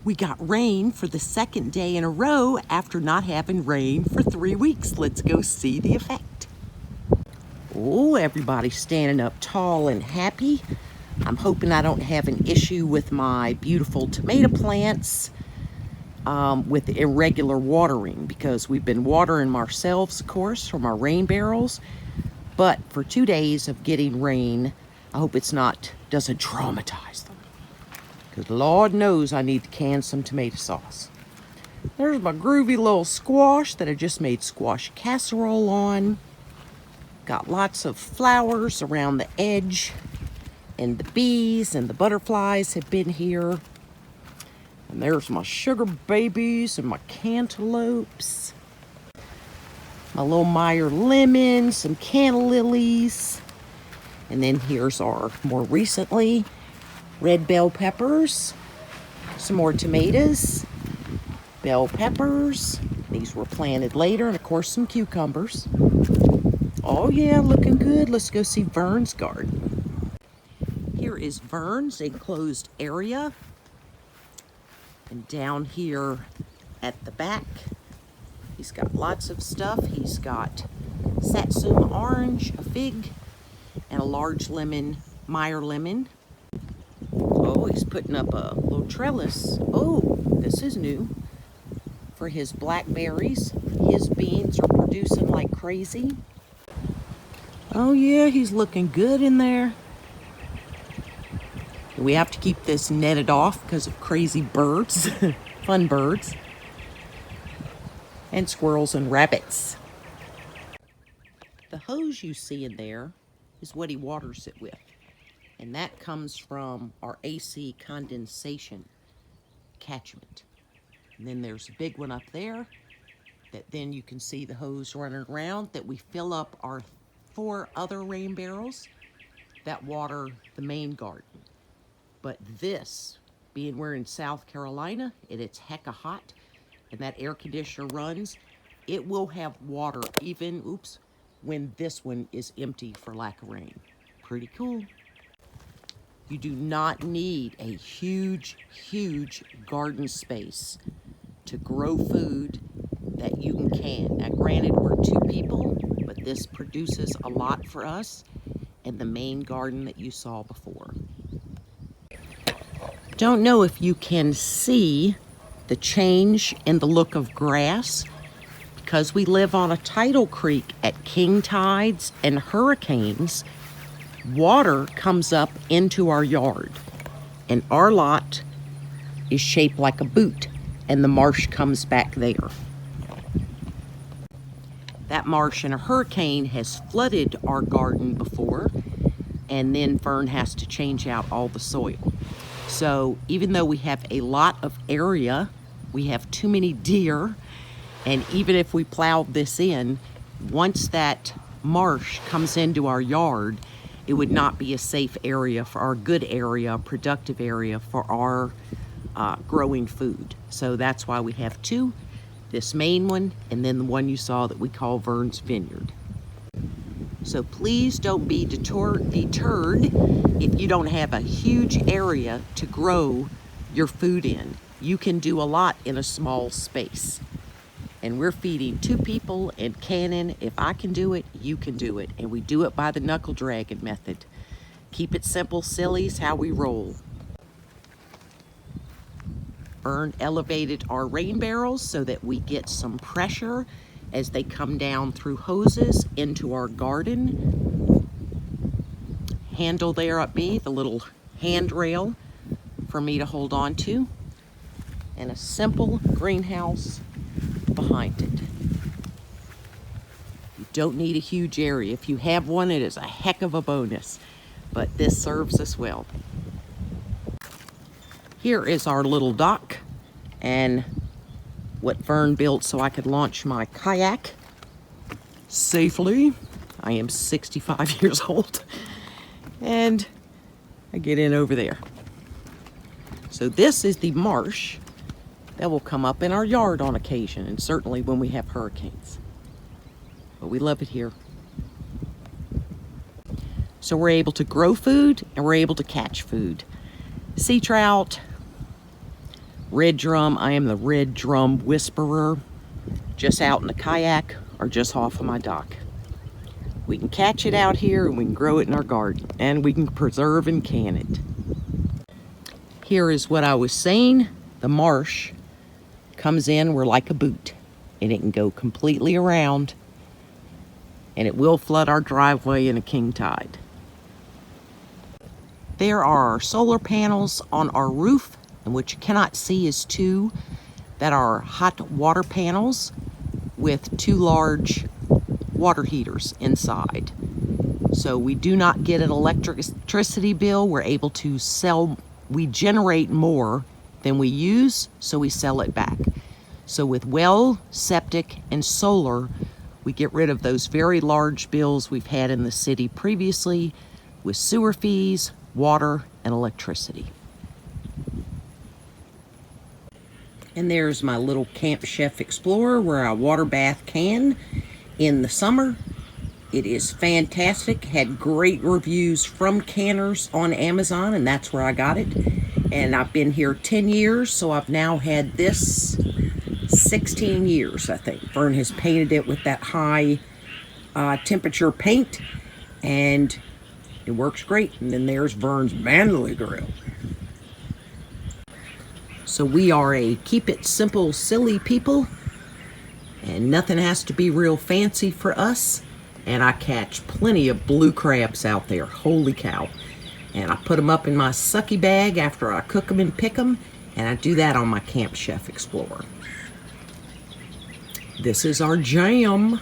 We got rain for the second day in a row after not having rain for 3 weeks. Let's go see the effect. Oh, everybody's standing up tall and happy. I'm hoping I don't have an issue with my beautiful tomato plants with irregular watering, because we've been watering them ourselves, of course, from our rain barrels. But for 2 days of getting rain, I hope doesn't traumatize them. Because Lord knows I need to can some tomato sauce. There's my groovy little squash that I just made squash casserole on. Got lots of flowers around the edge. And the bees and the butterflies have been here. And there's my sugar babies and my cantaloupes. My little Meyer lemon, some canna lilies. And then here's our more recently red bell peppers, some more tomatoes, bell peppers. These were planted later, and of course some cucumbers. Oh yeah, looking good. Let's go see Fern's garden. Here is Fern's enclosed area. And down here at the back, he's got lots of stuff. He's got satsuma orange, a fig, and a large lemon, Meyer lemon. Oh, he's putting up a little trellis. Oh, this is new. For his blackberries. His beans are producing like crazy. Oh yeah, he's looking good in there. We have to keep this netted off because of crazy birds, fun birds, and squirrels and rabbits. The hose you see in there is what he waters it with. And that comes from our AC condensation catchment. And then there's a big one up there that then you can see the hose running around that we fill up our 4 other rain barrels that water the main garden. But this, being we're in South Carolina and it's hecka hot and that air conditioner runs, it will have water even, when this one is empty for lack of rain. Pretty cool. You do not need a huge, huge garden space to grow food that you can. Now, granted, we're 2 people, but this produces a lot for us in the main garden that you saw before. Don't know if you can see the change in the look of grass. Because we live on a tidal creek at king tides and hurricanes, water comes up into our yard, and our lot is shaped like a boot, and the marsh comes back there. That marsh in a hurricane has flooded our garden before, and then Fern has to change out all the soil. So even though we have a lot of area, we have too many deer, and even if we plowed this in, once that marsh comes into our yard, it would not be a safe area for our good area, productive area for our growing food. So that's why we have 2, this main one, and then the one you saw that we call Fern's Vineyard. So please don't be deterred if you don't have a huge area to grow your food in. You can do a lot in a small space. And we're feeding 2 people and canning. If I can do it, you can do it. And we do it by the knuckle dragging method. Keep it simple, silly is how we roll. Fern elevated our rain barrels so that we get some pressure as they come down through hoses into our garden. Handle there up me, the little handrail for me to hold on to. And a simple greenhouse behind it. You don't need a huge area. If you have one, it is a heck of a bonus, but this serves us well. Here is our little dock and what Fern built so I could launch my kayak safely. I am 65 years old and I get in over there. So this is the marsh that will come up in our yard on occasion, and certainly when we have hurricanes. But we love it here. So we're able to grow food and we're able to catch food. Sea trout, Red drum, I am the red drum whisperer, just out in the kayak or just off of my dock. We can catch it out here and we can grow it in our garden, and we can preserve and can it. Here is what I was saying. The marsh comes in, we're like a boot, and it can go completely around, and it will flood our driveway in a king tide. There are our solar panels on our roof, and what you cannot see is two that are hot water panels with two large water heaters inside. So we do not get an electricity bill. We're able to sell, we generate more than we use, so we sell it back. So with well, septic, and solar, we get rid of those very large bills we've had in the city previously with sewer fees, water, and electricity. And there's my little Camp Chef Explorer where I water bath can in the summer. It is fantastic. Had great reviews from canners on Amazon, and that's where I got it. And I've been here 10 years, so I've now had this 16 years, I think. Fern has painted it with that high temperature paint, and it works great. And then there's Vern's Manly Grill. So we are a keep it simple, silly people, and nothing has to be real fancy for us. And I catch plenty of blue crabs out there, holy cow. And I put them up in my sucky bag after I cook them and pick them, and I do that on my Camp Chef Explorer. This is our jam.